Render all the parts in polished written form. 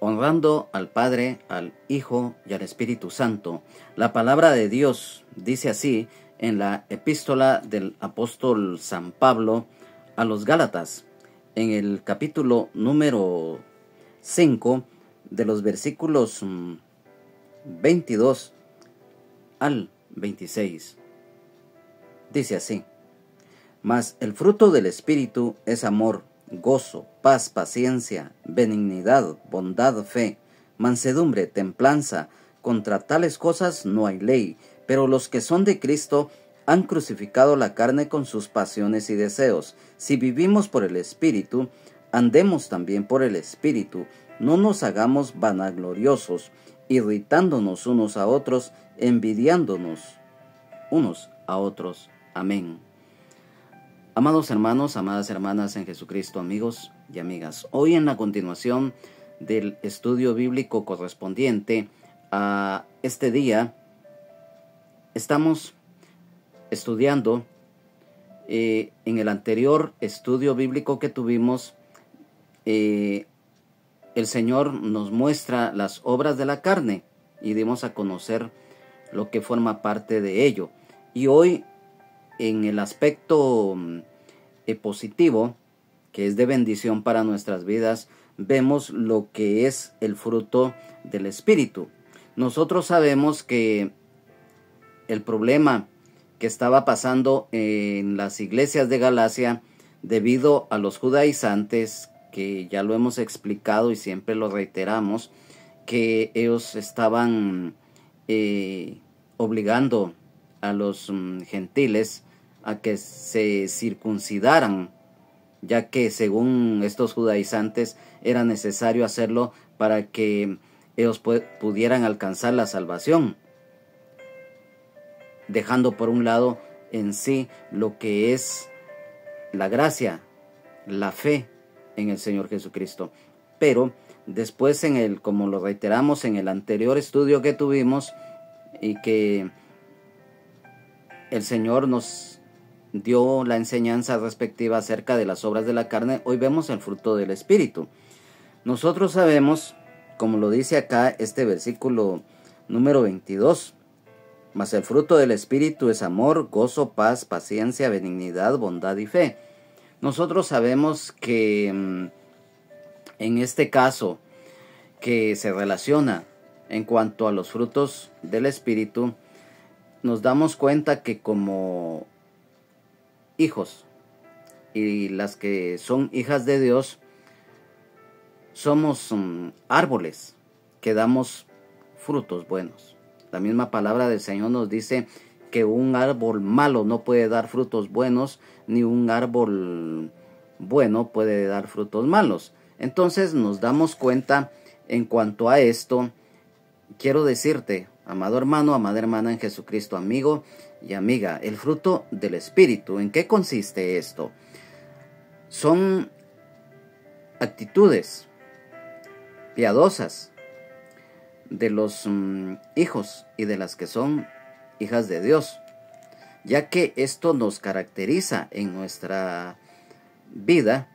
honrando al Padre, al Hijo y al Espíritu Santo. La palabra de Dios dice así en la epístola del apóstol San Pablo a los Gálatas, en el capítulo número 5, de los versículos 22 al 26. Dice así: Mas el fruto del Espíritu es amor, gozo, paz, paciencia, benignidad, bondad, fe, mansedumbre, templanza. Contra tales cosas no hay ley, pero los que son de Cristo han crucificado la carne con sus pasiones y deseos. Si vivimos por el Espíritu, andemos también por el Espíritu. No nos hagamos vanagloriosos, irritándonos unos a otros, envidiándonos unos a otros. Amén. Amados hermanos, amadas hermanas en Jesucristo, amigos y amigas, hoy en la continuación del estudio bíblico correspondiente a este día, estamos estudiando en el anterior estudio bíblico que tuvimos, el Señor nos muestra las obras de la carne y dimos a conocer lo que forma parte de ello. Y hoy, en el aspecto positivo, que es de bendición para nuestras vidas, vemos lo que es el fruto del Espíritu. Nosotros sabemos que el problema que estaba pasando en las iglesias de Galacia, debido a los judaizantes, que ya lo hemos explicado y siempre lo reiteramos, que ellos estaban obligando a los gentiles a que se circuncidaran, ya que según estos judaizantes era necesario hacerlo para que ellos pudieran alcanzar la salvación, dejando por un lado en sí lo que es la gracia, la fe en el Señor Jesucristo. Pero después, como lo reiteramos en el anterior estudio que tuvimos, y que el Señor nos dio la enseñanza respectiva acerca de las obras de la carne, hoy vemos el fruto del Espíritu. Nosotros sabemos, como lo dice acá este versículo número 22, mas el fruto del Espíritu es amor, gozo, paz, paciencia, benignidad, bondad y fe. Nosotros sabemos que en este caso, que se relaciona en cuanto a los frutos del Espíritu, nos damos cuenta que como hijos y las que son hijas de Dios, somos árboles que damos frutos buenos. La misma palabra del Señor nos dice que un árbol malo no puede dar frutos buenos, ni un árbol bueno puede dar frutos malos. Entonces nos damos cuenta en cuanto a esto. Quiero decirte, amado hermano, amada hermana en Jesucristo, amigo y amiga, el fruto del Espíritu, ¿en qué consiste esto? Son actitudes piadosas de los hijos y de las que son hijas de Dios, ya que esto nos caracteriza en nuestra vida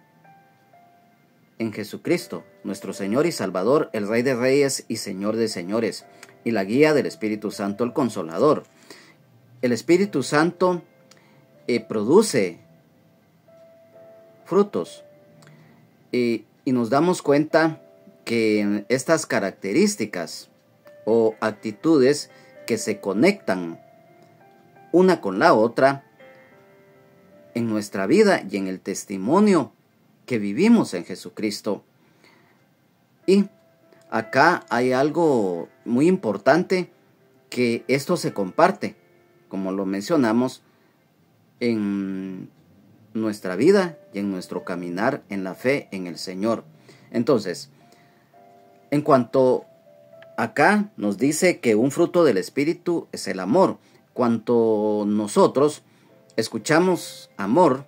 en Jesucristo, nuestro Señor y Salvador, el Rey de Reyes y Señor de Señores, y la guía del Espíritu Santo, el Consolador. El Espíritu Santo produce frutos, y nos damos cuenta que estas características o actitudes que se conectan una con la otra en nuestra vida y en el testimonio que vivimos en Jesucristo. Y acá hay algo muy importante, que esto se comparte, como lo mencionamos, en nuestra vida y en nuestro caminar en la fe en el Señor. Entonces, en cuanto acá nos dice que un fruto del Espíritu es el amor, cuanto nosotros escuchamos amor,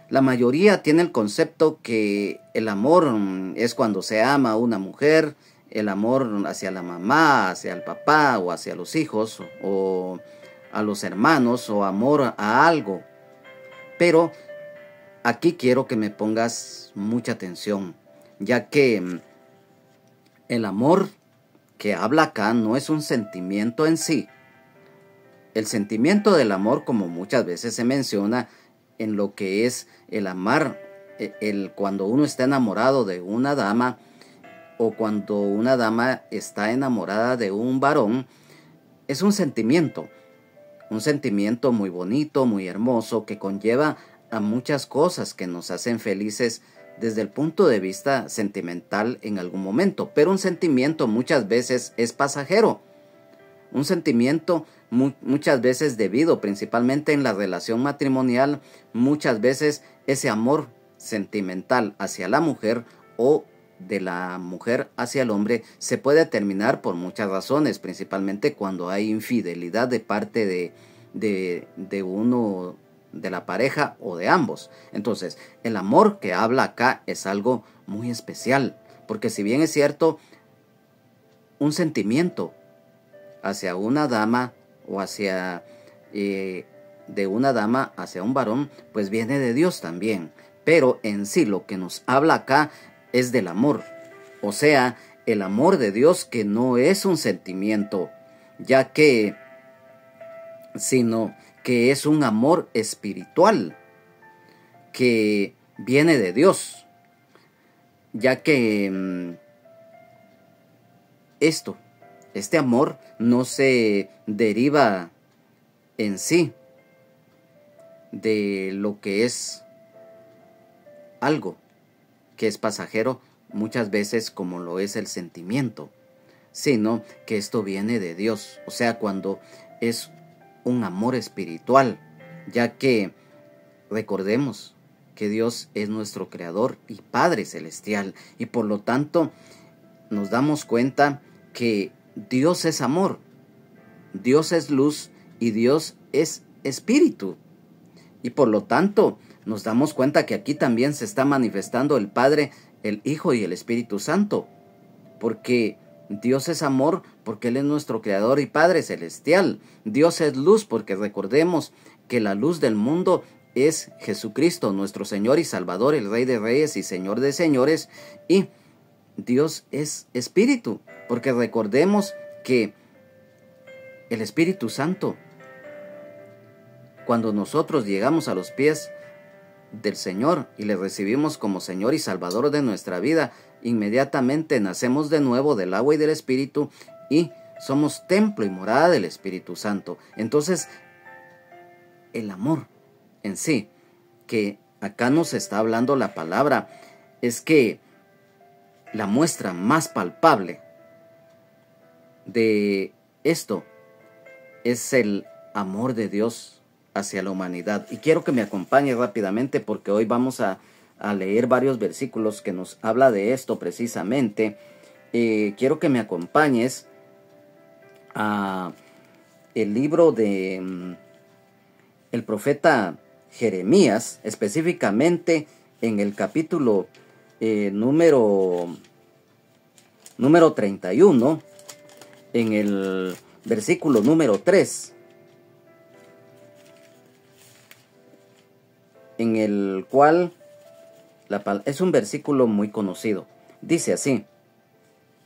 la mayoría tiene el concepto que el amor es cuando se ama a una mujer, el amor hacia la mamá, hacia el papá o hacia los hijos o a los hermanos, o amor a algo. Pero aquí quiero que me pongas mucha atención, ya que El amor que habla acá no es un sentimiento en sí. El sentimiento del amor, como muchas veces se menciona en lo que es el amar, cuando uno está enamorado de una dama o cuando una dama está enamorada de un varón, es un sentimiento muy bonito, muy hermoso, que conlleva a muchas cosas que nos hacen felices desde el punto de vista sentimental en algún momento. Pero un sentimiento muchas veces es pasajero. Un sentimiento muchas veces debido, principalmente en la relación matrimonial, muchas veces ese amor sentimental hacia la mujer o de la mujer hacia el hombre se puede terminar por muchas razones, principalmente cuando hay infidelidad de parte de uno de la pareja o de ambos. Entonces, el amor que habla acá es algo muy especial, porque si bien es cierto, un sentimiento hacia una dama o hacia de una dama hacia un varón, pues viene de Dios también. Pero en sí lo que nos habla acá es del amor, o sea, el amor de Dios, que no es un sentimiento, sino que es un amor espiritual que viene de Dios, ya que este amor no se deriva en sí de lo que es algo que es pasajero muchas veces, como lo es el sentimiento, sino que esto viene de Dios, o sea, cuando es un amor espiritual, ya que recordemos que Dios es nuestro Creador y Padre Celestial, y por lo tanto nos damos cuenta que Dios es amor, Dios es luz y Dios es espíritu. Y por lo tanto nos damos cuenta que aquí también se está manifestando el Padre, el Hijo y el Espíritu Santo, porque Dios es amor, porque Él es nuestro Creador y Padre Celestial. Dios es luz, porque recordemos que la luz del mundo es Jesucristo, nuestro Señor y Salvador, el Rey de Reyes y Señor de Señores. Y Dios es Espíritu, porque recordemos que el Espíritu Santo, cuando nosotros llegamos a los pies del Señor y le recibimos como Señor y Salvador de nuestra vida, inmediatamente nacemos de nuevo del agua y del Espíritu y somos templo y morada del Espíritu Santo. Entonces, el amor en sí, que acá nos está hablando la palabra, es que la muestra más palpable de esto es el amor de Dios hacia la humanidad. Y quiero que me acompañe rápidamente, porque hoy vamos a leer varios versículos que nos habla de esto precisamente. Quiero que me acompañes a el libro de el profeta Jeremías, específicamente en el capítulo número 31, en el versículo número 3, en el cual es un versículo muy conocido. Dice así: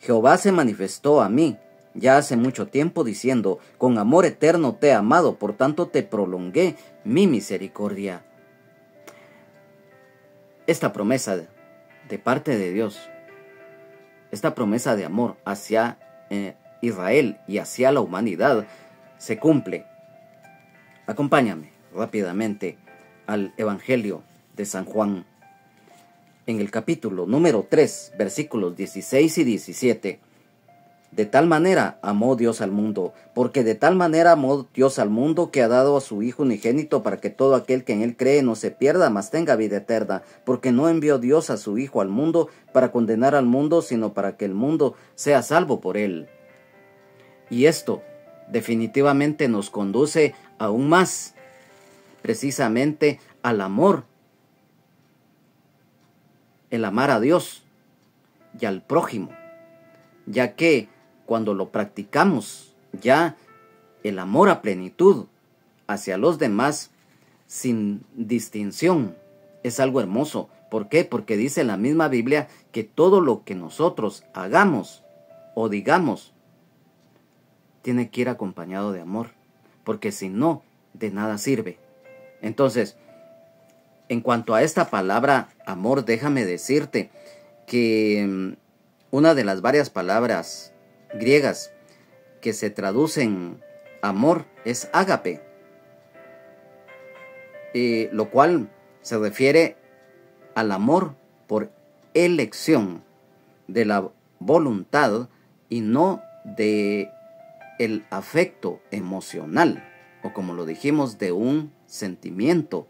Jehová se manifestó a mí ya hace mucho tiempo, diciendo: con amor eterno te he amado, por tanto te prolongué mi misericordia. Esta promesa de parte de Dios, esta promesa de amor hacia Israel y hacia la humanidad, se cumple. Acompáñame rápidamente al Evangelio de San Juan, en el capítulo número 3, versículos 16 y 17. De tal manera amó Dios al mundo, porque de tal manera amó Dios al mundo, que ha dado a su Hijo unigénito, para que todo aquel que en él cree no se pierda, mas tenga vida eterna. Porque no envió Dios a su Hijo al mundo para condenar al mundo, sino para que el mundo sea salvo por él. Y esto definitivamente nos conduce aún más, precisamente, al amor, el amar a Dios y al prójimo, ya que cuando lo practicamos, ya el amor a plenitud hacia los demás, sin distinción, es algo hermoso. ¿Por qué? Porque dice la misma Biblia que todo lo que nosotros hagamos o digamos, tiene que ir acompañado de amor, porque si no, de nada sirve. Entonces, en cuanto a esta palabra amor, déjame decirte que una de las varias palabras griegas que se traducen amor es ágape, lo cual se refiere al amor por elección de la voluntad y no de el afecto emocional, o como lo dijimos, de un sentimiento.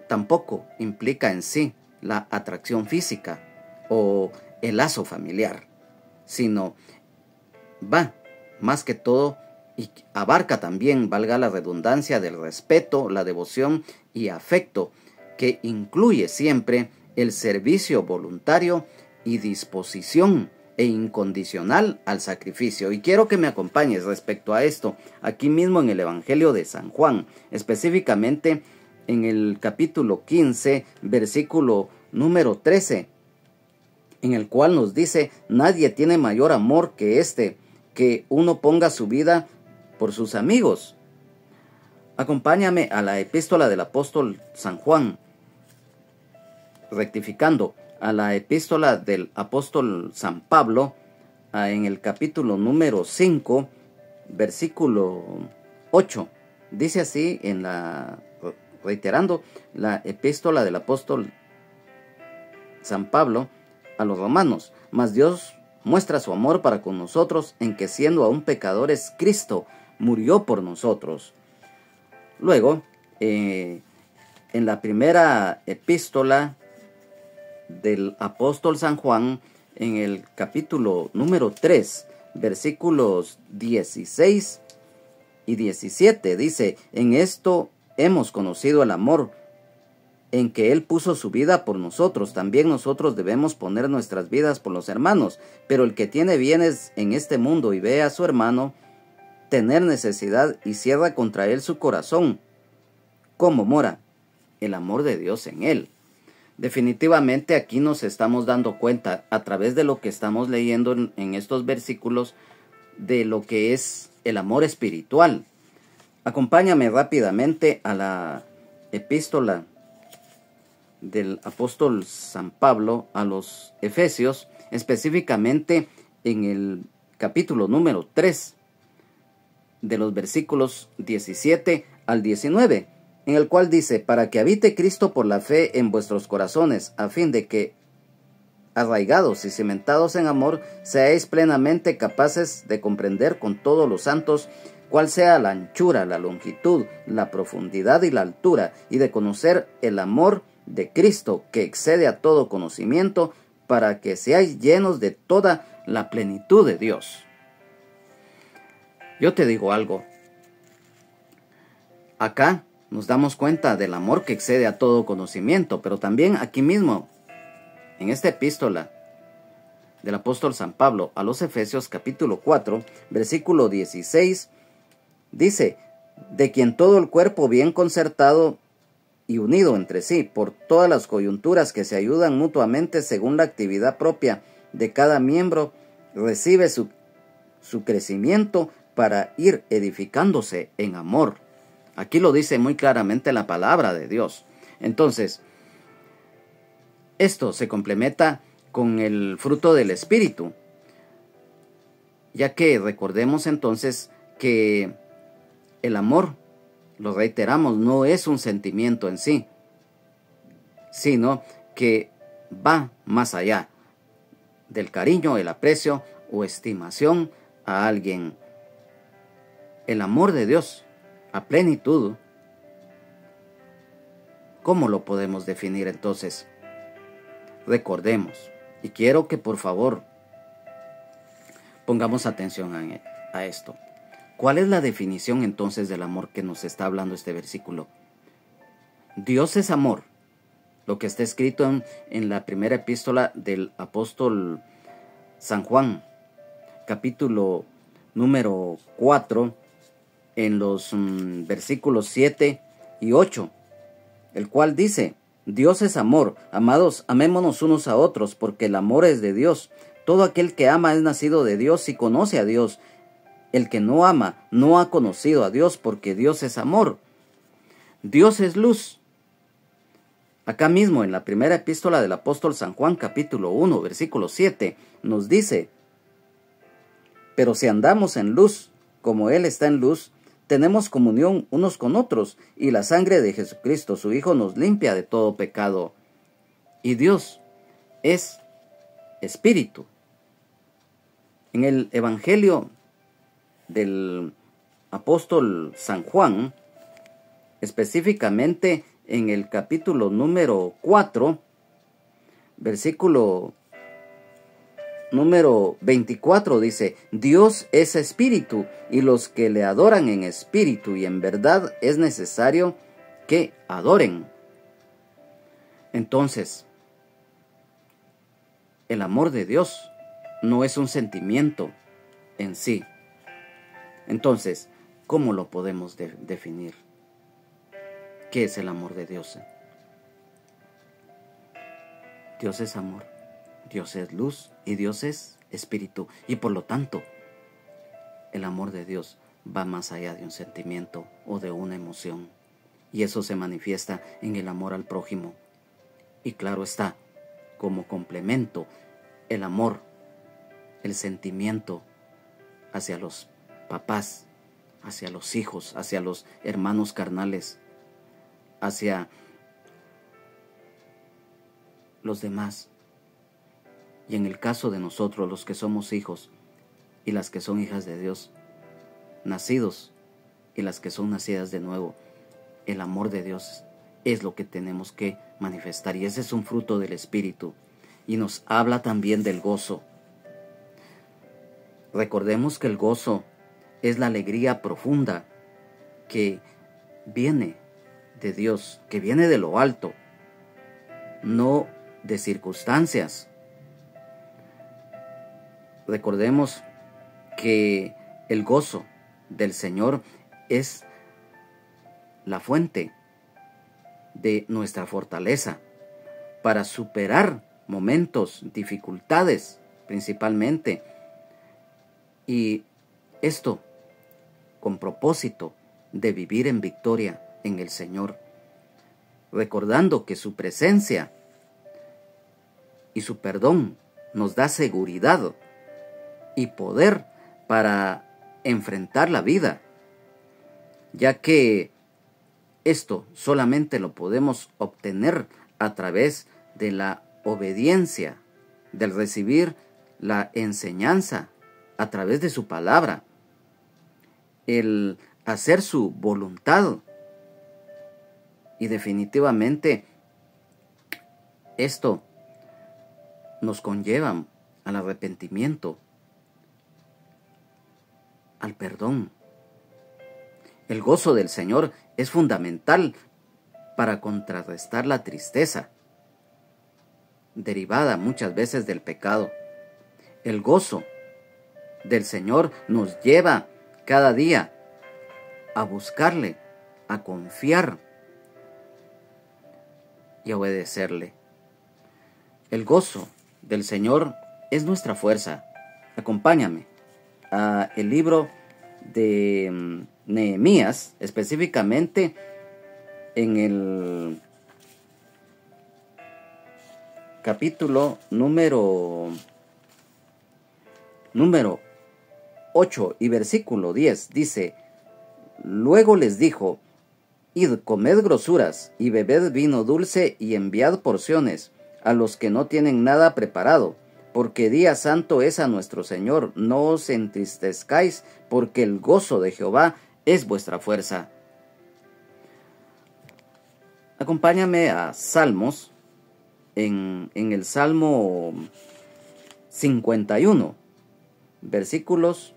Tampoco implica en sí la atracción física o el lazo familiar, sino va más que todo y abarca también, valga la redundancia, del respeto, la devoción y afecto, que incluye siempre el servicio voluntario y disposición e incondicional al sacrificio. Y quiero que me acompañes respecto a esto, aquí mismo en el Evangelio de San Juan, específicamente en el capítulo 15, versículo número 13, en el cual nos dice: nadie tiene mayor amor que este, que uno ponga su vida por sus amigos. Acompáñame a la epístola del apóstol San Juan, rectificando, a la epístola del apóstol San Pablo, en el capítulo número 5, versículo 8. Dice así, reiterando, la epístola del apóstol San Pablo a los romanos: mas Dios muestra su amor para con nosotros en que, siendo aún pecadores, Cristo murió por nosotros. Luego, en la primera epístola del apóstol San Juan, en el capítulo número 3, versículos 16 y 17, dice: en esto hemos conocido el amor, en que Él puso su vida por nosotros. También nosotros debemos poner nuestras vidas por los hermanos. Pero el que tiene bienes en este mundo y ve a su hermano tener necesidad y cierra contra él su corazón, ¿cómo mora el amor de Dios en él? Definitivamente aquí nos estamos dando cuenta, a través de lo que estamos leyendo en estos versículos, de lo que es el amor espiritual. Acompáñame rápidamente a la epístola del apóstol San Pablo a los Efesios, específicamente en el capítulo número 3, de los versículos 17 al 19, en el cual dice: para que habite Cristo por la fe en vuestros corazones, a fin de que, arraigados y cimentados en amor, seáis plenamente capaces de comprender con todos los santos cuál sea la anchura, la longitud, la profundidad y la altura, y de conocer el amor de Cristo, que excede a todo conocimiento, para que seáis llenos de toda la plenitud de Dios. Yo te digo algo. Acá nos damos cuenta del amor que excede a todo conocimiento, pero también aquí mismo, en esta epístola del apóstol San Pablo a los Efesios, capítulo 4, versículo 16, dice: de quien todo el cuerpo, bien concertado y unido entre sí por todas las coyunturas que se ayudan mutuamente según la actividad propia de cada miembro, recibe su crecimiento para ir edificándose en amor. Aquí lo dice muy claramente la palabra de Dios. Entonces, esto se complementa con el fruto del Espíritu, ya que recordemos entonces que el amor, lo reiteramos, no es un sentimiento en sí, sino que va más allá del cariño, el aprecio o estimación a alguien. El amor de Dios a plenitud, ¿cómo lo podemos definir entonces? Recordemos, y quiero que por favor pongamos atención a esto. ¿Cuál es la definición entonces del amor que nos está hablando este versículo? Dios es amor, lo que está escrito en la primera epístola del apóstol San Juan, capítulo número 4, en los versículos 7 y 8, el cual dice: Dios es amor, amados, amémonos unos a otros, porque el amor es de Dios, Todo aquel que ama es nacido de Dios y conoce a Dios. El que no ama no ha conocido a Dios, porque Dios es amor. Dios es luz. Acá mismo en la primera epístola del apóstol San Juan, capítulo 1, versículo 7, nos dice: pero si andamos en luz, como Él está en luz, tenemos comunión unos con otros, y la sangre de Jesucristo, su Hijo, nos limpia de todo pecado. Y Dios es espíritu. En el Evangelio del apóstol San Juan, específicamente en el capítulo número 4, versículo número 24, dice: Dios es espíritu, y los que le adoran en espíritu y en verdad es necesario que adoren. Entonces, el amor de Dios no es un sentimiento en sí. Entonces, ¿cómo lo podemos definir? ¿Qué es el amor de Dios? Dios es amor, Dios es luz y Dios es espíritu. Y por lo tanto, el amor de Dios va más allá de un sentimiento o de una emoción. Y eso se manifiesta en el amor al prójimo. Y claro está, como complemento, el amor, el sentimiento hacia los papás, hacia los hijos, hacia los hermanos carnales, hacia los demás. Y en el caso de nosotros, los que somos hijos y las que son hijas de Dios, nacidos y las que son nacidas de nuevo, el amor de Dios es lo que tenemos que manifestar, y ese es un fruto del Espíritu. Y nos habla también del gozo. Recordemos que el gozo es la alegría profunda que viene de Dios, que viene de lo alto, no de circunstancias. Recordemos que el gozo del Señor es la fuente de nuestra fortaleza para superar momentos, dificultades principalmente. Y esto con propósito de vivir en victoria en el Señor, recordando que su presencia y su perdón nos da seguridad y poder para enfrentar la vida, ya que esto solamente lo podemos obtener a través de la obediencia, del recibir la enseñanza a través de su palabra, el hacer su voluntad. Y definitivamente esto nos conlleva al arrepentimiento, al perdón. El gozo del Señor es fundamental para contrarrestar la tristeza, derivada muchas veces del pecado. El gozo del Señor nos lleva cada día a buscarle, a confiar y a obedecerle. El gozo del Señor es nuestra fuerza. Acompáñame a el libro de Nehemías, específicamente en el capítulo número 8 y versículo 10, dice: luego les dijo: id, comed grosuras y bebed vino dulce y enviad porciones a los que no tienen nada preparado, porque día santo es a nuestro Señor. No os entristezcáis, porque el gozo de Jehová es vuestra fuerza. Acompáñame a Salmos, en el Salmo 51, versículos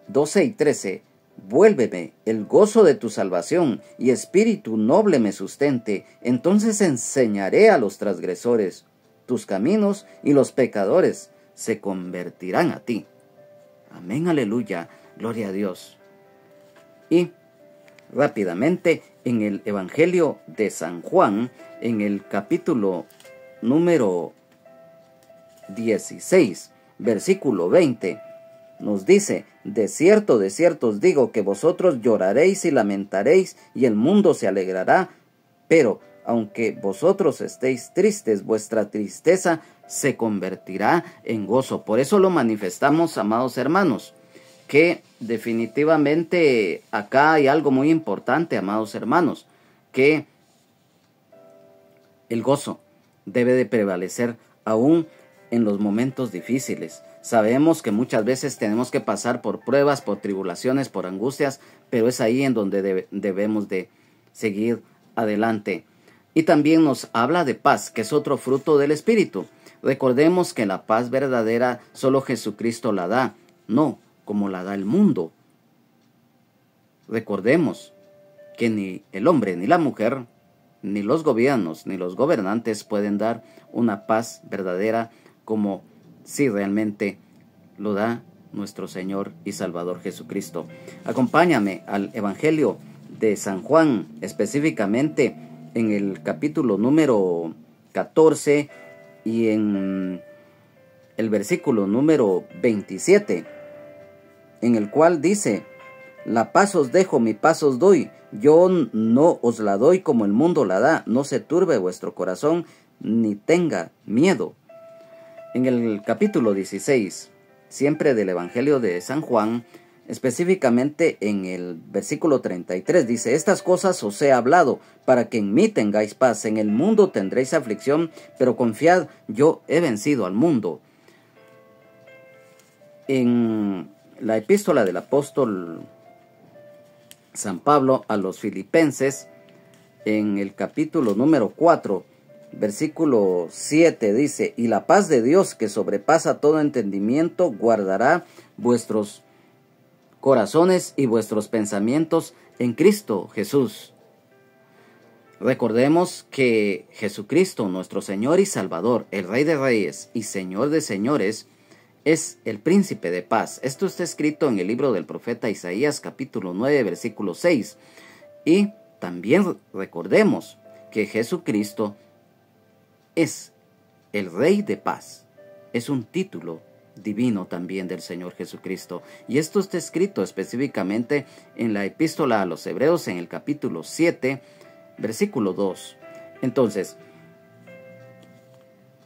12 y 13. Vuélveme el gozo de tu salvación, y espíritu noble me sustente. Entonces enseñaré a los transgresores tus caminos, y los pecadores se convertirán a ti. Amén, aleluya, gloria a Dios. Y rápidamente en el Evangelio de San Juan, en el capítulo número 16, versículo 20, nos dice: de cierto os digo que vosotros lloraréis y lamentaréis, y el mundo se alegrará, pero aunque vosotros estéis tristes, vuestra tristeza se convertirá en gozo. Por eso lo manifestamos, amados hermanos, que definitivamente acá hay algo muy importante, amados hermanos, que el gozo debe de prevalecer aún en los momentos difíciles. Sabemos que muchas veces tenemos que pasar por pruebas, por tribulaciones, por angustias, pero es ahí en donde debemos de seguir adelante. Y también nos habla de paz, que es otro fruto del Espíritu. Recordemos que la paz verdadera solo Jesucristo la da, no como la da el mundo. Recordemos que ni el hombre ni la mujer, ni los gobiernos, ni los gobernantes pueden dar una paz verdadera como si realmente lo da nuestro Señor y Salvador Jesucristo. Acompáñame al Evangelio de San Juan, específicamente en el capítulo número 14 y en el versículo número 27, en el cual dice: la paz os dejo, mi paz os doy, yo no os la doy como el mundo la da, no se turbe vuestro corazón, ni tenga miedo. En el capítulo 16, siempre del Evangelio de San Juan, específicamente en el versículo 33, dice: estas cosas os he hablado, para que en mí tengáis paz. En el mundo tendréis aflicción, pero confiad, yo he vencido al mundo. En la epístola del apóstol San Pablo a los Filipenses, en el capítulo número 4, versículo 7, dice: y la paz de Dios, que sobrepasa todo entendimiento, guardará vuestros corazones y vuestros pensamientos en Cristo Jesús. Recordemos que Jesucristo, nuestro Señor y Salvador, el Rey de Reyes y Señor de Señores, es el príncipe de paz. Esto está escrito en el libro del profeta Isaías, capítulo 9, versículo 6. Y también recordemos que Jesucristo es el Rey de paz. Es un título divino también del Señor Jesucristo. Y esto está escrito específicamente en la epístola a los Hebreos, en el capítulo 7, versículo 2. Entonces,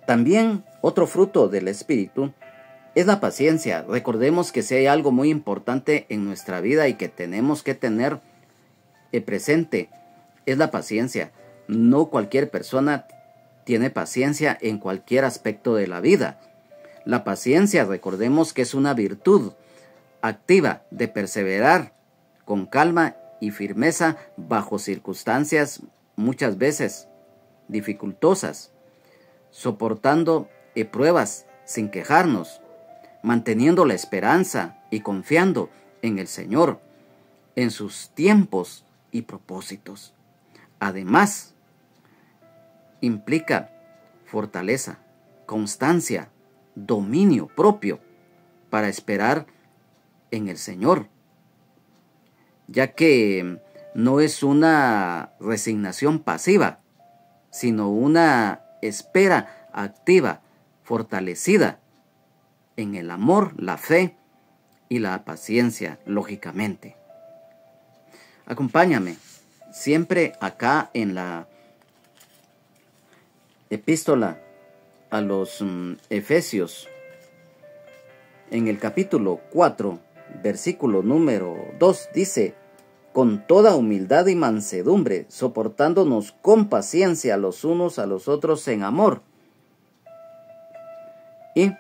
también otro fruto del Espíritu es la paciencia. Recordemos que si hay algo muy importante en nuestra vida y que tenemos que tener presente, es la paciencia. No cualquier persona tiene paciencia en cualquier aspecto de la vida. La paciencia, recordemos que es una virtud activa de perseverar con calma y firmeza bajo circunstancias muchas veces dificultosas, soportando pruebas sin quejarnos, manteniendo la esperanza y confiando en el Señor, en sus tiempos y propósitos. Además, implica fortaleza, constancia, dominio propio para esperar en el Señor, ya que no es una resignación pasiva, sino una espera activa, fortalecida en el amor, la fe y la paciencia, lógicamente. Acompáñame siempre acá en la epístola a los Efesios, en el capítulo 4, versículo número 2, dice: con toda humildad y mansedumbre, soportándonos con paciencia los unos a los otros en amor. Y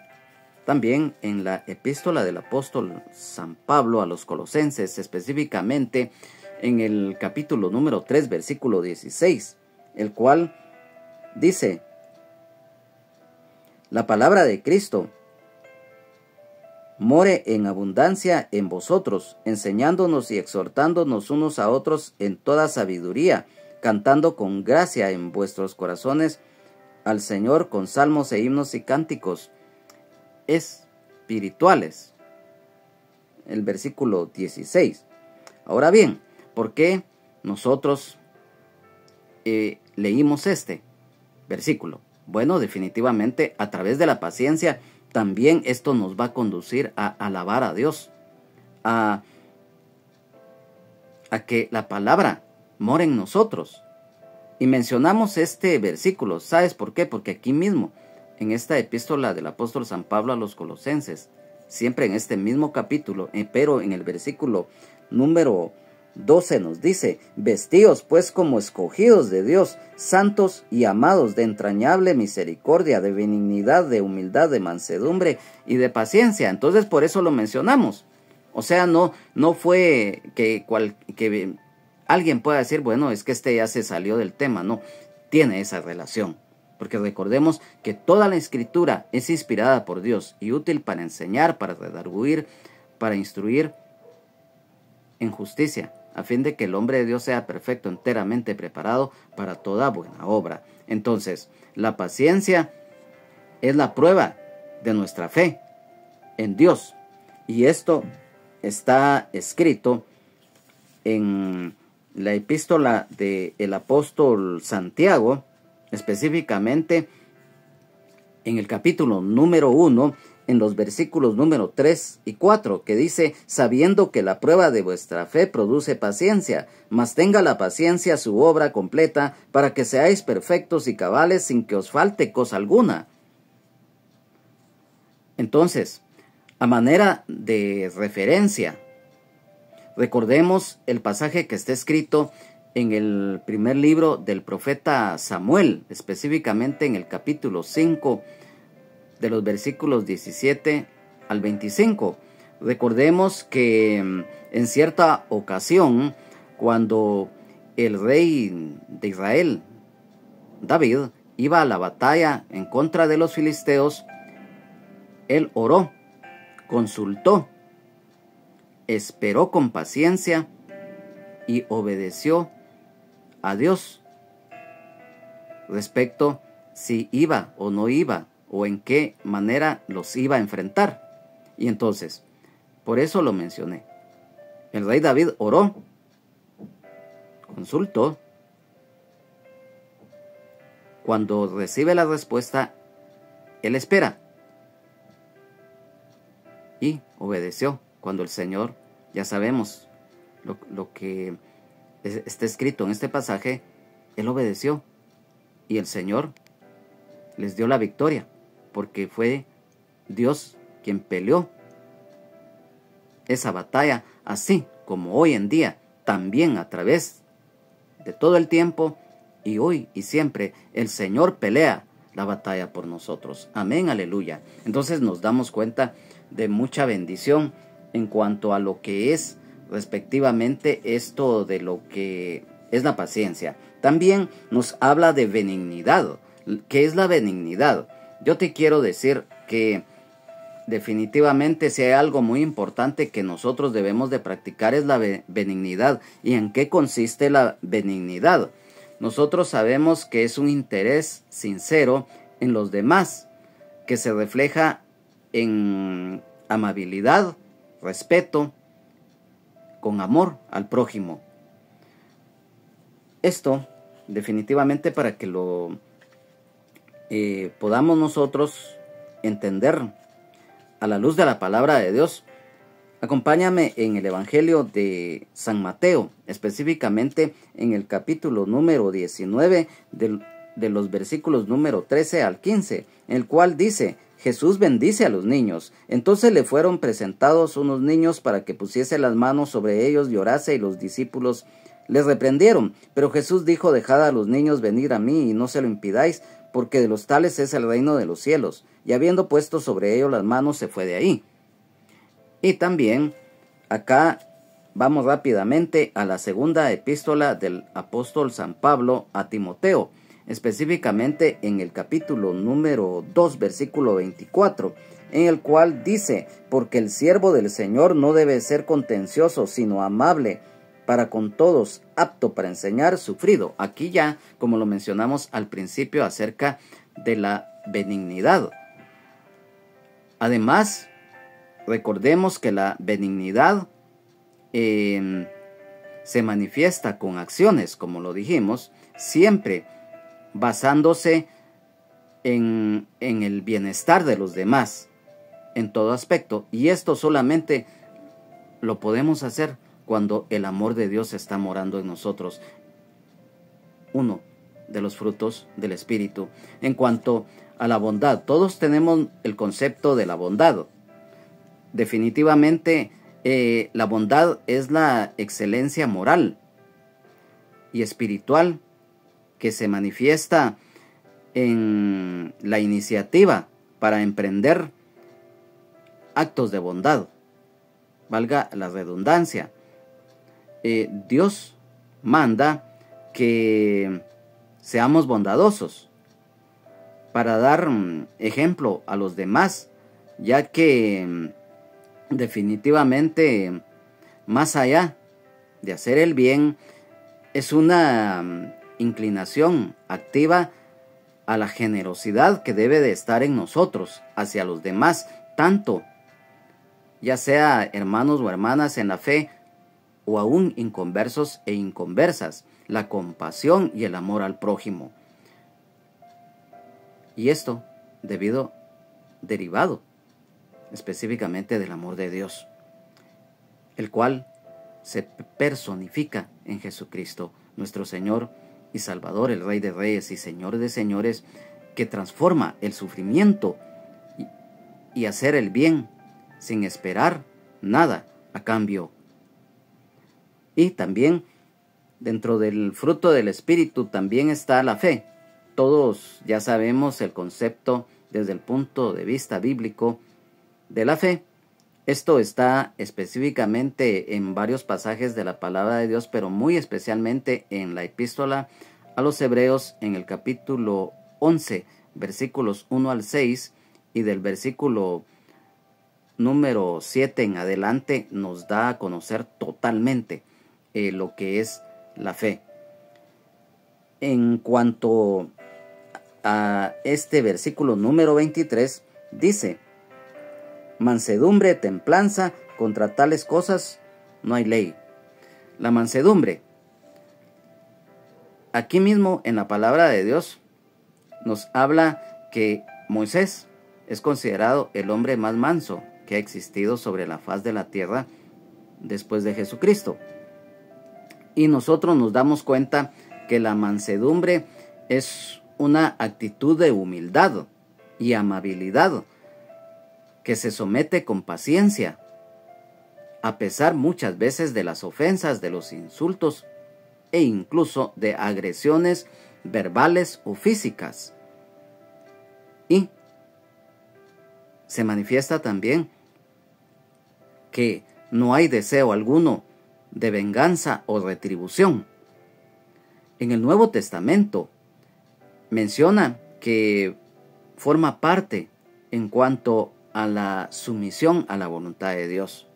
también en la epístola del apóstol San Pablo a los Colosenses, específicamente en el capítulo número 3, versículo 16, el cual dice: la palabra de Cristo more en abundancia en vosotros, enseñándonos y exhortándonos unos a otros en toda sabiduría, cantando con gracia en vuestros corazones al Señor con salmos e himnos y cánticos espirituales. El versículo 16. Ahora bien, ¿por qué nosotros leímos este versículo? Bueno, definitivamente a través de la paciencia también esto nos va a conducir a alabar a Dios, a que la palabra more en nosotros. Y mencionamos este versículo, ¿sabes por qué? Porque aquí mismo, en esta epístola del apóstol San Pablo a los Colosenses, siempre en este mismo capítulo, pero en el versículo número 12 nos dice: vestíos pues como escogidos de Dios, santos y amados, de entrañable misericordia, de benignidad, de humildad, de mansedumbre y de paciencia. Entonces por eso lo mencionamos. O sea, no fue que alguien pueda decir, bueno, es que este ya se salió del tema. No, tiene esa relación. Porque recordemos que toda la escritura es inspirada por Dios y útil para enseñar, para redarguir, para instruir en justicia, a fin de que el hombre de Dios sea perfecto, enteramente preparado para toda buena obra. Entonces, la paciencia es la prueba de nuestra fe en Dios. Y esto está escrito en la epístola del apóstol Santiago, específicamente en el capítulo número 1, en los versículos número 3 y 4, que dice: sabiendo que la prueba de vuestra fe produce paciencia, mas tenga la paciencia su obra completa, para que seáis perfectos y cabales sin que os falte cosa alguna. Entonces, a manera de referencia, recordemos el pasaje que está escrito en el primer libro del profeta Samuel, específicamente en el capítulo 5, de los versículos 17 al 25. Recordemos que en cierta ocasión, cuando el rey de Israel, David, iba a la batalla en contra de los filisteos, él oró, consultó, esperó con paciencia y obedeció a Dios respecto si iba o no iba, o en qué manera los iba a enfrentar. Y entonces, por eso lo mencioné. El rey David oró, consultó. Cuando recibe la respuesta, él espera y obedeció. Cuando el Señor, ya sabemos lo que está escrito en este pasaje, él obedeció y el Señor les dio la victoria, porque fue Dios quien peleó esa batalla, así como hoy en día, también a través de todo el tiempo, y hoy y siempre, el Señor pelea la batalla por nosotros. Amén, aleluya. Entonces nos damos cuenta de mucha bendición en cuanto a lo que es respectivamente esto de lo que es la paciencia. También nos habla de benignidad. ¿Qué es la benignidad? Yo te quiero decir que definitivamente si hay algo muy importante que nosotros debemos de practicar es la benignidad. ¿Y en qué consiste la benignidad? Nosotros sabemos que es un interés sincero en los demás, que se refleja en amabilidad, respeto, con amor al prójimo. Esto definitivamente para que lo podamos nosotros entender a la luz de la palabra de Dios. Acompáñame en el Evangelio de San Mateo, específicamente en el capítulo número 19 de los versículos número 13 al 15, en el cual dice: Jesús bendice a los niños. Entonces le fueron presentados unos niños para que pusiese las manos sobre ellos y orase, y los discípulos les reprendieron. Pero Jesús dijo: dejad a los niños venir a mí y no se lo impidáis, porque de los tales es el reino de los cielos. Y habiendo puesto sobre ellos las manos, se fue de ahí. Y también acá vamos rápidamente a la segunda epístola del apóstol San Pablo a Timoteo, específicamente en el capítulo número 2, versículo 24, en el cual dice: porque el siervo del Señor no debe ser contencioso, sino amable para con todos, apto para enseñar, sufrido. Aquí ya, como lo mencionamos al principio, acerca de la benignidad. Además, recordemos que la benignidad se manifiesta con acciones, como lo dijimos, siempre basándose en el bienestar de los demás en todo aspecto. Y esto solamente lo podemos hacer cuando el amor de Dios está morando en nosotros. Uno de los frutos del Espíritu. En cuanto a la bondad, todos tenemos el concepto de la bondad. Definitivamente, la bondad es la excelencia moral y espiritual que se manifiesta en la iniciativa para emprender actos de bondad, valga la redundancia. Dios manda que seamos bondadosos para dar ejemplo a los demás, ya que definitivamente, más allá de hacer el bien, es una inclinación activa a la generosidad que debe de estar en nosotros hacia los demás, tanto ya sea hermanos o hermanas en la fe, o aún inconversos e inconversas, la compasión y el amor al prójimo. Y esto derivado específicamente del amor de Dios, el cual se personifica en Jesucristo, nuestro Señor y Salvador, el Rey de Reyes y Señor de Señores, que transforma el sufrimiento y hacer el bien sin esperar nada a cambio. Y también dentro del fruto del Espíritu también está la fe. Todos ya sabemos el concepto desde el punto de vista bíblico de la fe. Esto está específicamente en varios pasajes de la palabra de Dios, pero muy especialmente en la epístola a los Hebreos, en el capítulo 11, versículos 1 al 6, y del versículo número 7 en adelante nos da a conocer totalmente lo que es la fe. En cuanto a este versículo número 23, dice: mansedumbre, templanza, contra tales cosas no hay ley. La mansedumbre, aquí mismo en la palabra de Dios, nos habla que Moisés es considerado el hombre más manso que ha existido sobre la faz de la tierra después de Jesucristo. Y nosotros nos damos cuenta que la mansedumbre es una actitud de humildad y amabilidad que se somete con paciencia, a pesar muchas veces de las ofensas, de los insultos e incluso de agresiones verbales o físicas. Y se manifiesta también que no hay deseo alguno de venganza o retribución. En el Nuevo Testamento menciona que forma parte en cuanto a la sumisión a la voluntad de Dios.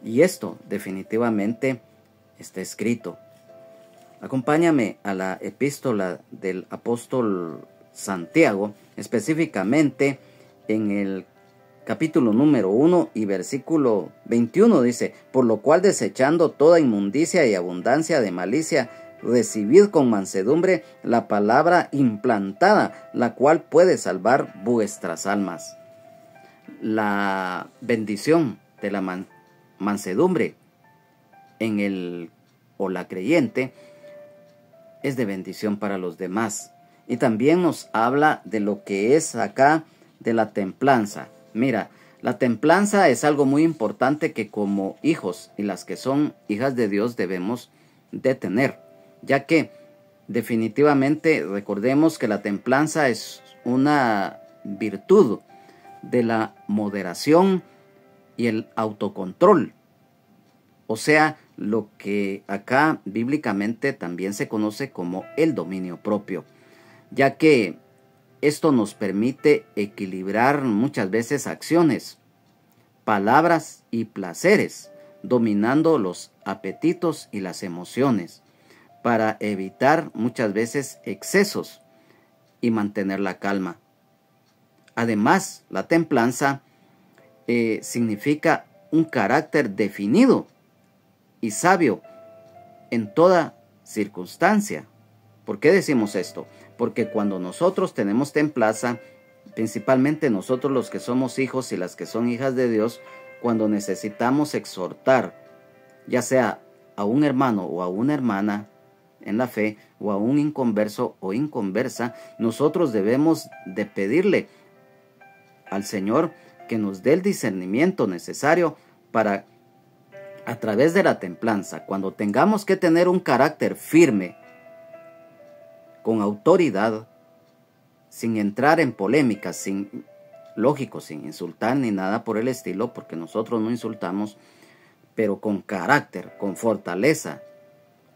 Y esto definitivamente está escrito. Acompáñame a la epístola del apóstol Santiago, específicamente en el capítulo número 1 y versículo 21, dice: por lo cual, desechando toda inmundicia y abundancia de malicia, recibid con mansedumbre la palabra implantada, la cual puede salvar vuestras almas. La bendición de la mansedumbre la creyente es de bendición para los demás. Y también nos habla de lo que es acá de la templanza. Mira, la templanza es algo muy importante que como hijos y las que son hijas de Dios debemos de tener, ya que definitivamente recordemos que la templanza es una virtud de la moderación y el autocontrol, o sea, lo que acá bíblicamente también se conoce como el dominio propio, ya que esto nos permite equilibrar muchas veces acciones, palabras y placeres, dominando los apetitos y las emociones, para evitar muchas veces excesos y mantener la calma. Además, la templanza significa un carácter definido y sabio en toda circunstancia. ¿Por qué decimos esto? porque cuando nosotros tenemos templanza, principalmente nosotros los que somos hijos y las que son hijas de Dios, cuando necesitamos exhortar, ya sea a un hermano o a una hermana en la fe, o a un inconverso o inconversa, nosotros debemos de pedirle al Señor que nos dé el discernimiento necesario para, a través de la templanza, cuando tengamos que tener un carácter firme, con autoridad, sin entrar en polémicas, sin insultar ni nada por el estilo, porque nosotros no insultamos, pero con carácter, con fortaleza,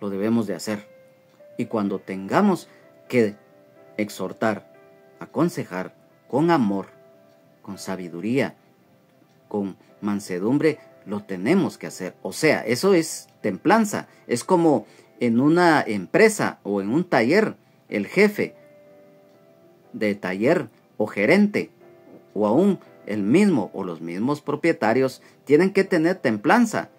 lo debemos de hacer. Y cuando tengamos que exhortar, aconsejar, con amor, con sabiduría, con mansedumbre, lo tenemos que hacer. O sea, eso es templanza. Es como en una empresa o en un taller, el jefe de taller o gerente, o aún el mismo o los mismos propietarios, tienen que tener templanza.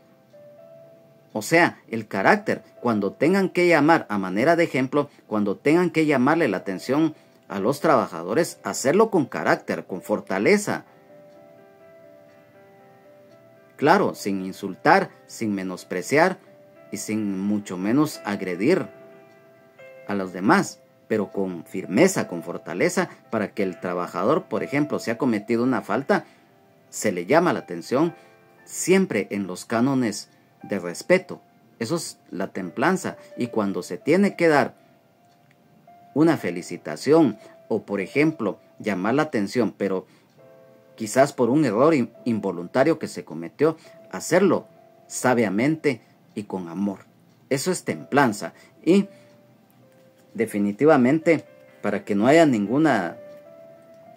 O sea, el carácter, cuando tengan que llamar, a manera de ejemplo, cuando tengan que llamarle la atención a los trabajadores, hacerlo con carácter, con fortaleza. Claro, sin insultar, sin menospreciar y sin mucho menos agredir a los demás, pero con firmeza, con fortaleza, para que el trabajador, por ejemplo, si ha cometido una falta, se le llama la atención siempre en los cánones de respeto. Eso es la templanza. Y cuando se tiene que dar una felicitación o, por ejemplo, llamar la atención, pero quizás por un error involuntario que se cometió, hacerlo sabiamente y con amor. Eso es templanza. Y definitivamente, para que no haya ninguna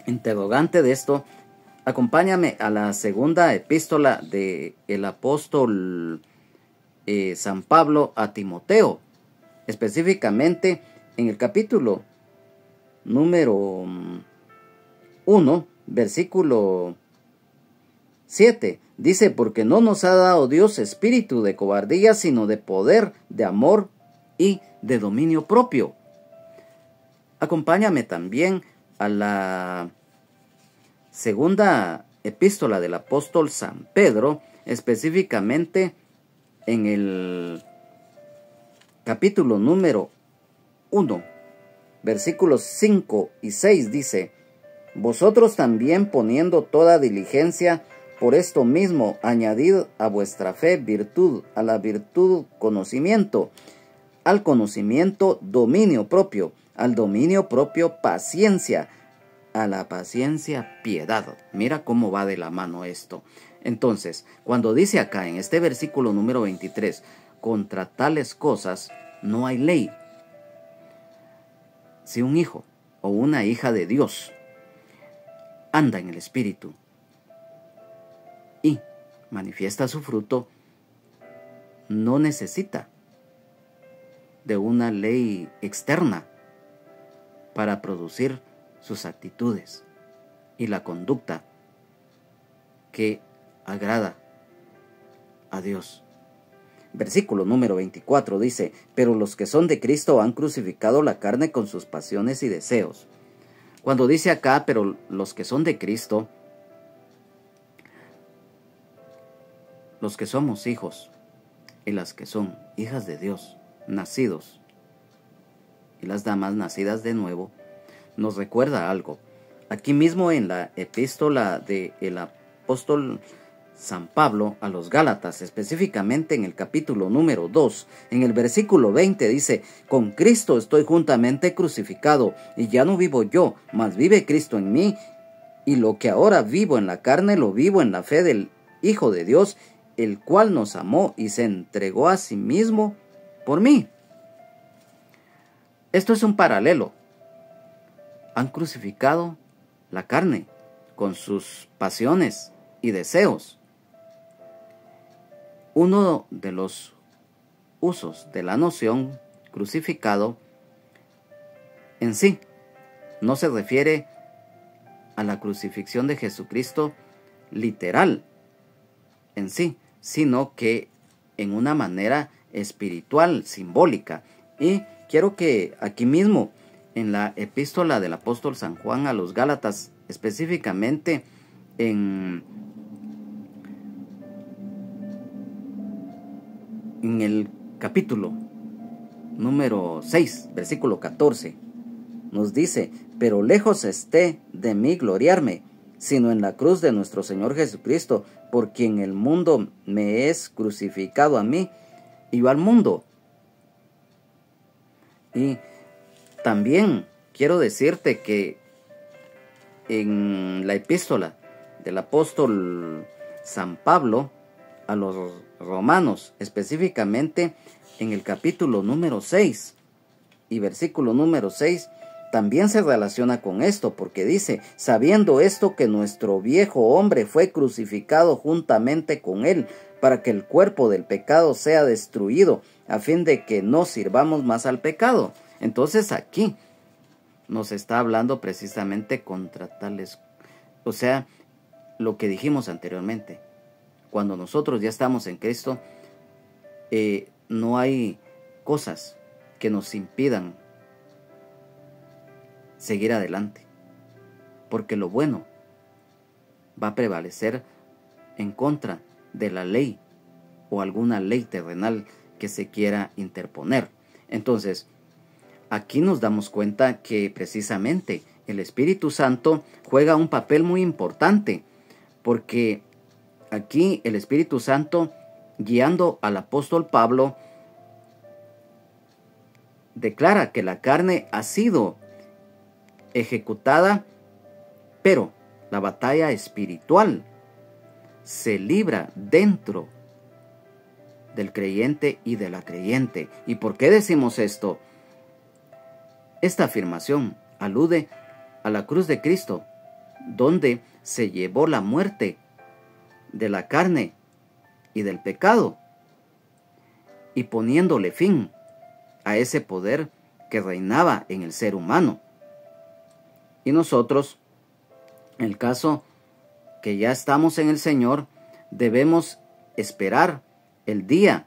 interrogante de esto, acompáñame a la segunda epístola del apóstol San Pablo a Timoteo, específicamente en el capítulo número 1, versículo 7. Dice: porque no nos ha dado Dios espíritu de cobardía, sino de poder, de amor y de dominio propio. Acompáñame también a la segunda epístola del apóstol San Pedro, específicamente en el capítulo número 1, versículos 5 y 6 dice: vosotros también, poniendo toda diligencia, por esto mismo añadid a vuestra fe virtud, a la virtud conocimiento, al conocimiento dominio propio, al dominio propio paciencia, a la paciencia piedad. Mira cómo va de la mano esto. Entonces, cuando dice acá en este versículo número 23, contra tales cosas no hay ley. Si un hijo o una hija de Dios anda en el Espíritu y manifiesta su fruto, no necesita de una ley externa para producir sus actitudes y la conducta que agrada a Dios. Versículo número 24 dice: pero los que son de Cristo han crucificado la carne con sus pasiones y deseos. Cuando dice acá, pero los que son de Cristo, los que somos hijos y las que son hijas de Dios, nacidos, y las damas nacidas de nuevo, nos recuerda algo. Aquí mismo en la epístola del apóstol San Pablo a los Gálatas, específicamente en el capítulo número 2, en el versículo 20 dice: con Cristo estoy juntamente crucificado, y ya no vivo yo, mas vive Cristo en mí, y lo que ahora vivo en la carne, lo vivo en la fe del Hijo de Dios, el cual nos amó y se entregó a sí mismo por mí. Esto es un paralelo. Han crucificado la carne con sus pasiones y deseos. Uno de los usos de la noción crucificado en sí no se refiere a la crucifixión de Jesucristo literal en sí, sino que en una manera espiritual, simbólica. Y quiero que aquí mismo en la epístola del apóstol San Juan a los Gálatas, específicamente en el capítulo número 6, versículo 14, nos dice: pero lejos esté de mí gloriarme, sino en la cruz de nuestro Señor Jesucristo, por quien el mundo me es crucificado a mí y yo al mundo. Y también quiero decirte que en la epístola del apóstol San Pablo a los romanos, específicamente en el capítulo número 6 y versículo número 6, también se relaciona con esto, porque dice: sabiendo esto, que nuestro viejo hombre fue crucificado juntamente con él, para que el cuerpo del pecado sea destruido, a fin de que no sirvamos más al pecado. Entonces aquí nos está hablando precisamente contra tales, o sea, lo que dijimos anteriormente. Cuando nosotros ya estamos en Cristo, no hay cosas que nos impidan seguir adelante, porque lo bueno va a prevalecer en contra de la ley o alguna ley terrenal que se quiera interponer. Entonces, aquí nos damos cuenta que precisamente el Espíritu Santo juega un papel muy importante, porque aquí el Espíritu Santo, guiando al apóstol Pablo, declara que la carne ha sido ejecutada, pero la batalla espiritual se libra dentro del creyente y de la creyente. ¿Y por qué decimos esto? Esta afirmación alude a la cruz de Cristo, donde se llevó la muerte de la carne y del pecado, y poniéndole fin a ese poder que reinaba en el ser humano. Y nosotros, en el caso que ya estamos en el Señor, debemos esperar el día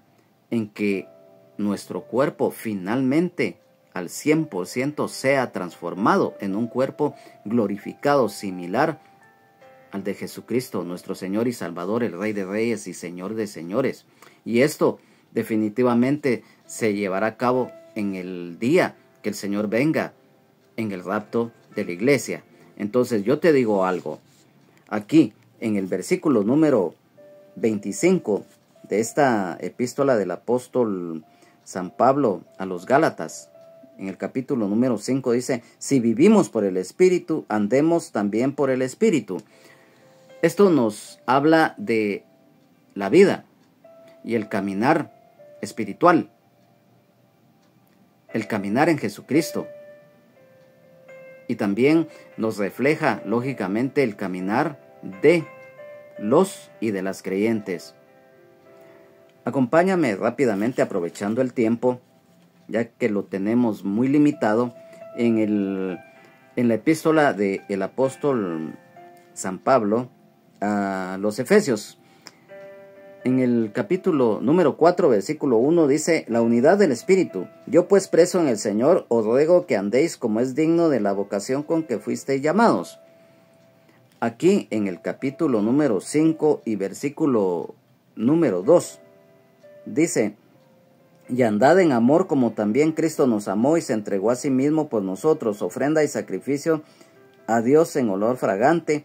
en que nuestro cuerpo finalmente al 100% sea transformado en un cuerpo glorificado, similar al de Jesucristo, nuestro Señor y Salvador, el Rey de Reyes y Señor de Señores. Y esto definitivamente se llevará a cabo en el día que el Señor venga, en el rapto de la iglesia. Entonces yo te digo algo, aquí en el versículo número 25 de esta epístola del apóstol San Pablo a los Gálatas, en el capítulo número 5 dice: si vivimos por el Espíritu, andemos también por el Espíritu. Esto nos habla de la vida y el caminar espiritual, el caminar en Jesucristo. Y también nos refleja, lógicamente, el caminar de los y de las creyentes. Acompáñame rápidamente, aprovechando el tiempo, ya que lo tenemos muy limitado, en la epístola del apóstol San Pablo a los Efesios. En el capítulo número 4, versículo 1 dice: la unidad del Espíritu. Yo pues, preso en el Señor, os ruego que andéis como es digno de la vocación con que fuisteis llamados. Aquí en el capítulo número 5 y versículo número 2 dice: y andad en amor como también Cristo nos amó y se entregó a sí mismo por nosotros, ofrenda y sacrificio a Dios en olor fragante.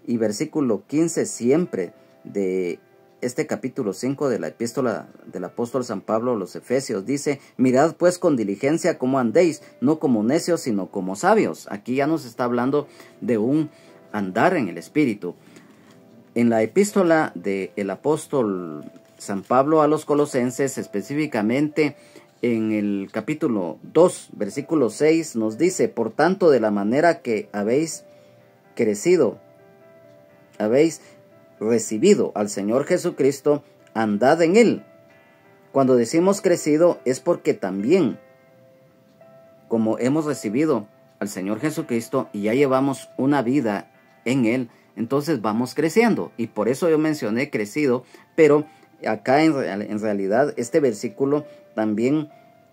Y versículo 15 siempre de este capítulo 5 de la epístola del apóstol San Pablo a los Efesios dice: mirad pues con diligencia cómo andéis, no como necios, sino como sabios. Aquí ya nos está hablando de un andar en el Espíritu. En la epístola del apóstol San Pablo a los Colosenses, específicamente en el capítulo 2, versículo 6, nos dice: por tanto, de la manera que habéis crecido, habéis recibido al Señor Jesucristo, andad en Él. Cuando decimos crecido es porque también, como hemos recibido al Señor Jesucristo y ya llevamos una vida en Él, entonces vamos creciendo. Y por eso yo mencioné crecido, pero acá en realidad este versículo también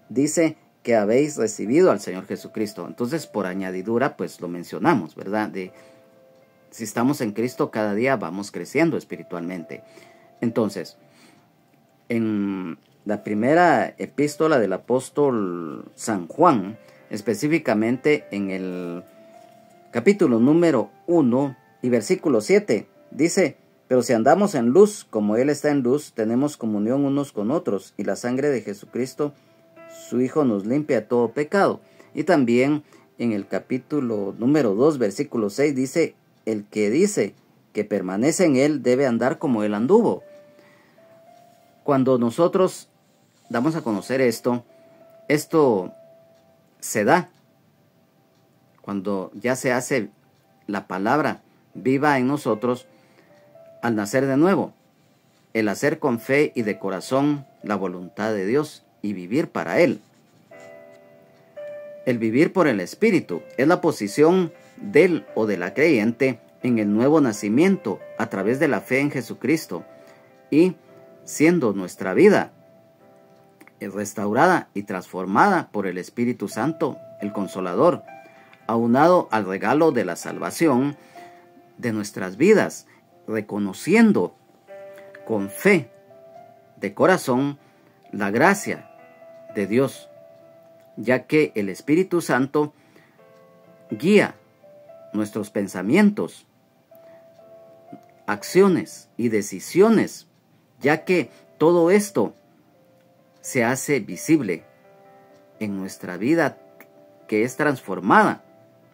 dice que habéis recibido al Señor Jesucristo. Entonces, por añadidura, pues lo mencionamos, ¿verdad? Si estamos en Cristo, cada día vamos creciendo espiritualmente. Entonces, en la primera epístola del apóstol San Juan, específicamente en el capítulo número 1 y versículo 7, dice: pero si andamos en luz, como Él está en luz, tenemos comunión unos con otros, y la sangre de Jesucristo, su Hijo, nos limpia de todo pecado. Y también en el capítulo número 2, versículo 6, dice: el que dice que permanece en Él debe andar como Él anduvo. Cuando nosotros damos a conocer esto se da cuando ya se hace la palabra viva en nosotros al nacer de nuevo, el hacer con fe y de corazón la voluntad de Dios y vivir para Él. El vivir por el Espíritu es la posición del o de la creyente en el nuevo nacimiento a través de la fe en Jesucristo, y siendo nuestra vida restaurada y transformada por el Espíritu Santo, el Consolador, aunado al regalo de la salvación de nuestras vidas, reconociendo con fe de corazón la gracia de Dios, ya que el Espíritu Santo guía nuestros pensamientos, acciones y decisiones, ya que todo esto se hace visible en nuestra vida, que es transformada,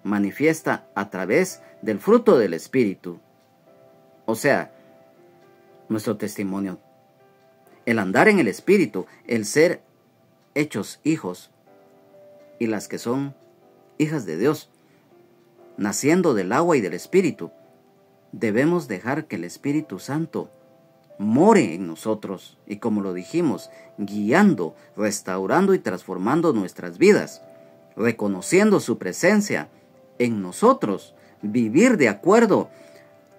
manifiesta a través del fruto del Espíritu. O sea, nuestro testimonio, el andar en el Espíritu, el ser hechos hijos, y las que son hijas de Dios, naciendo del agua y del Espíritu. Debemos dejar que el Espíritu Santo more en nosotros, y como lo dijimos, guiando, restaurando y transformando nuestras vidas, reconociendo su presencia en nosotros, vivir de acuerdo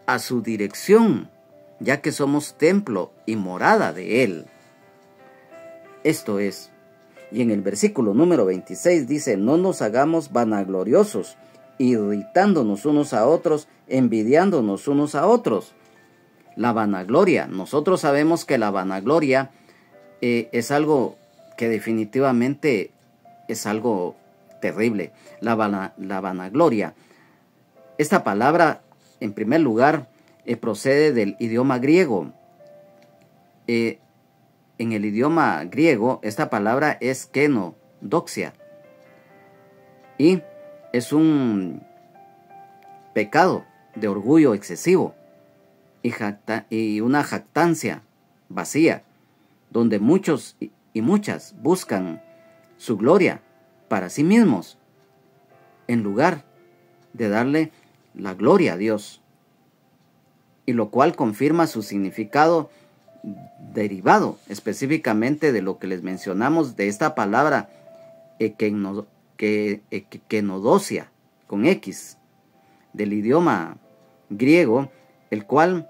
a su dirección, ya que somos templo y morada de Él. Esto es. Y en el versículo número 26 dice: no nos hagamos vanagloriosos, irritándonos unos a otros, envidiándonos unos a otros. La vanagloria, nosotros sabemos que la vanagloria es algo que definitivamente es algo terrible. La vanagloria, esta palabra, en primer lugar, procede del idioma griego. En el idioma griego, esta palabra es kenodoxia, y es un pecado de orgullo excesivo y una jactancia vacía, donde muchos y muchas buscan su gloria para sí mismos, en lugar de darle la gloria a Dios, y lo cual confirma su significado derivado específicamente de lo que les mencionamos de esta palabra kenodosia con X, del idioma griego, el cual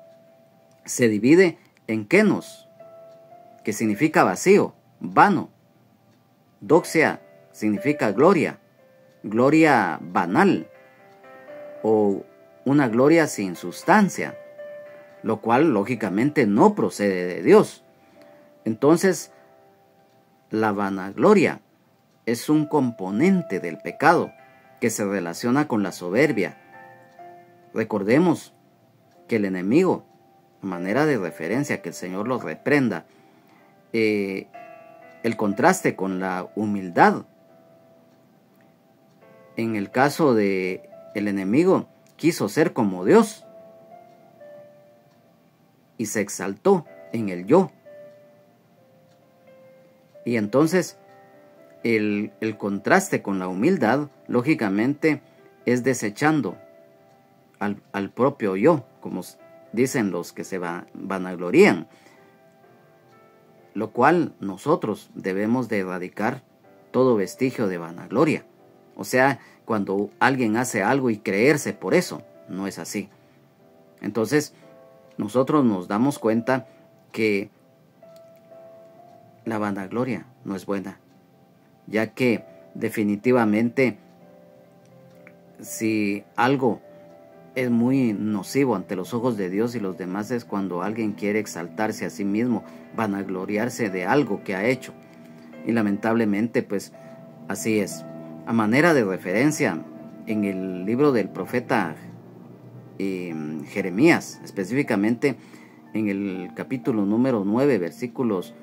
se divide en kenos, que significa vacío, vano. Doxia significa gloria, gloria banal, o una gloria sin sustancia, lo cual lógicamente no procede de Dios. Entonces, la vanagloria es un componente del pecado que se relaciona con la soberbia. Recordemos que el enemigo, a manera de referencia, que el Señor los reprenda, el contraste con la humildad. En el caso de el enemigo, quiso ser como Dios y se exaltó en el yo. Y entonces el contraste con la humildad, lógicamente, es desechando al propio yo, como dicen los que se vanaglorían, lo cual nosotros debemos de erradicar todo vestigio de vanagloria. O sea, cuando alguien hace algo y creerse por eso, no es así. Entonces, nosotros nos damos cuenta que la vanagloria no es buena. ya que definitivamente si algo es muy nocivo ante los ojos de Dios y los demás es cuando alguien quiere exaltarse a sí mismo, vanagloriarse de algo que ha hecho. Y lamentablemente pues así es. A manera de referencia, en el libro del profeta Jeremías, específicamente en el capítulo número 9, versículos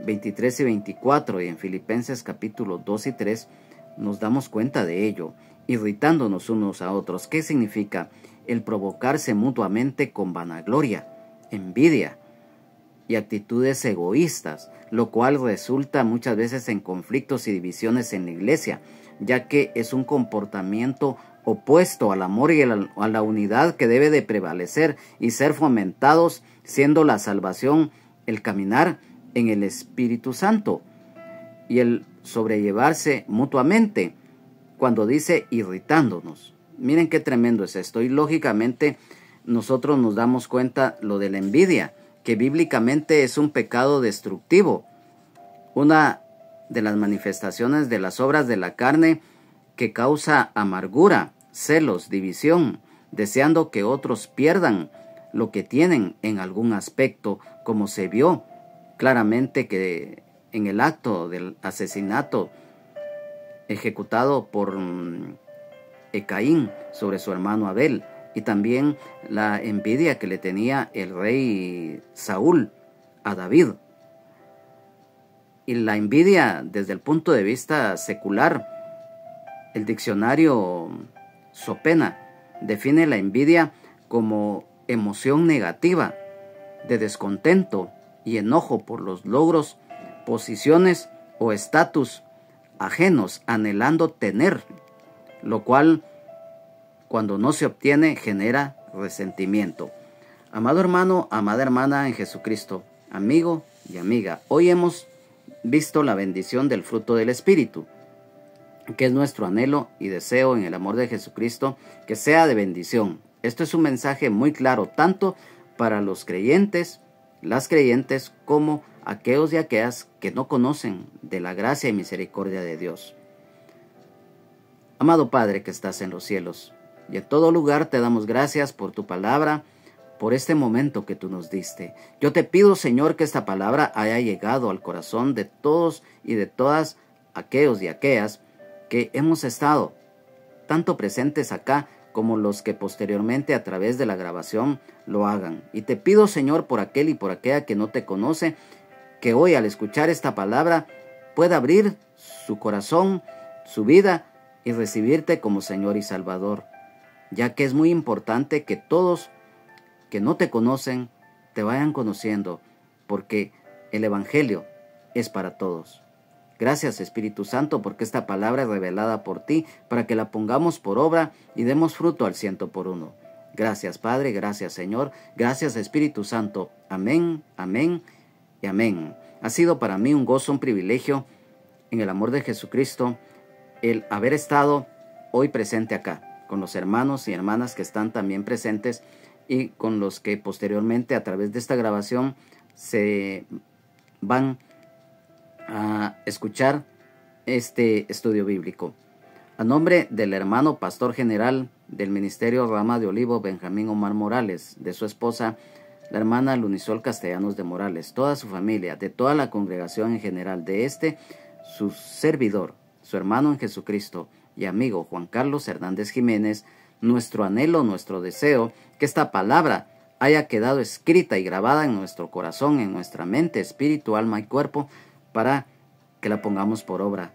23 y 24, y en Filipenses capítulo 2 y 3, nos damos cuenta de ello, irritándonos unos a otros. ¿Qué significa? El provocarse mutuamente con vanagloria, envidia y actitudes egoístas, lo cual resulta muchas veces en conflictos y divisiones en la iglesia, ya que es un comportamiento opuesto al amor y a la unidad que debe de prevalecer y ser fomentados, siendo la salvación el caminar en el Espíritu Santo y el sobrellevarse mutuamente. Cuando dice irritándonos, miren qué tremendo es esto. Y lógicamente nosotros nos damos cuenta lo de la envidia, que bíblicamente es un pecado destructivo, una de las manifestaciones de las obras de la carne que causa amargura, celos, división, deseando que otros pierdan lo que tienen en algún aspecto, como se vio claramente que en el acto del asesinato ejecutado por Caín sobre su hermano Abel, y también la envidia que le tenía el rey Saúl a David. Y la envidia desde el punto de vista secular, el diccionario Sopena define la envidia como emoción negativa de descontento y enojo por los logros, posiciones o estatus ajenos, anhelando tener, lo cual cuando no se obtiene genera resentimiento. Amado hermano, amada hermana en Jesucristo, amigo y amiga, hoy hemos visto la bendición del fruto del Espíritu, que es nuestro anhelo y deseo en el amor de Jesucristo, que sea de bendición. Esto es un mensaje muy claro, tanto para los creyentes, las creyentes, como aquellos y aquellas que no conocen de la gracia y misericordia de Dios. Amado Padre que estás en los cielos, y en todo lugar te damos gracias por tu palabra, por este momento que tú nos diste. Yo te pido, Señor, que esta palabra haya llegado al corazón de todos y de todas aquellos y aquellas que hemos estado tanto presentes acá como los que posteriormente a través de la grabación lo hagan. Y te pido, Señor, por aquel y por aquella que no te conoce, que hoy al escuchar esta palabra pueda abrir su corazón, su vida y recibirte como Señor y Salvador, ya que es muy importante que todos que no te conocen te vayan conociendo, porque el Evangelio es para todos. Gracias, Espíritu Santo, porque esta palabra es revelada por ti, para que la pongamos por obra y demos fruto al 100%. Gracias, Padre, gracias, Señor, gracias, Espíritu Santo. Amén, amén y amén. Ha sido para mí un gozo, un privilegio, en el amor de Jesucristo, el haber estado hoy presente acá, con los hermanos y hermanas que están también presentes y con los que posteriormente a través de esta grabación se van a escuchar este estudio bíblico. A nombre del hermano pastor general del Ministerio Rama de Olivo, Benjamín Omar Morales, de su esposa, la hermana Lunisol Castellanos de Morales, toda su familia, de toda la congregación en general, de su servidor, su hermano en Jesucristo y amigo Juan Carlos Hernández Jiménez, nuestro anhelo, nuestro deseo, que esta palabra haya quedado escrita y grabada en nuestro corazón, en nuestra mente, espíritu, alma y cuerpo, para que la pongamos por obra.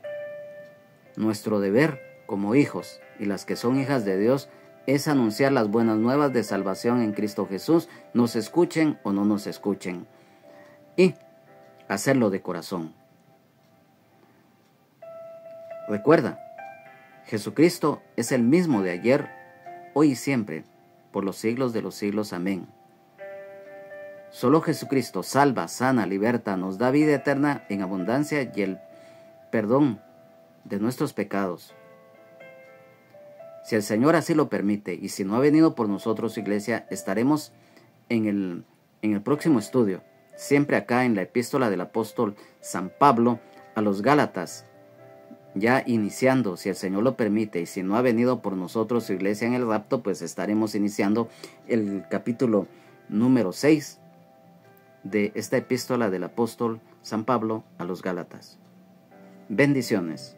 Nuestro deber como hijos y las que son hijas de Dios es anunciar las buenas nuevas de salvación en Cristo Jesús, nos escuchen o no nos escuchen, y hacerlo de corazón. Recuerda, Jesucristo es el mismo de ayer, hoy y siempre, por los siglos de los siglos. Amén. Solo Jesucristo salva, sana, liberta, nos da vida eterna en abundancia y el perdón de nuestros pecados. Si el Señor así lo permite, y si no ha venido por nosotros, iglesia, estaremos en el próximo estudio, siempre acá en la epístola del apóstol San Pablo a los Gálatas, ya iniciando, si el Señor lo permite, y si no ha venido por nosotros su iglesia en el rapto, pues estaremos iniciando el capítulo número 6 de esta epístola del apóstol San Pablo a los Gálatas. Bendiciones.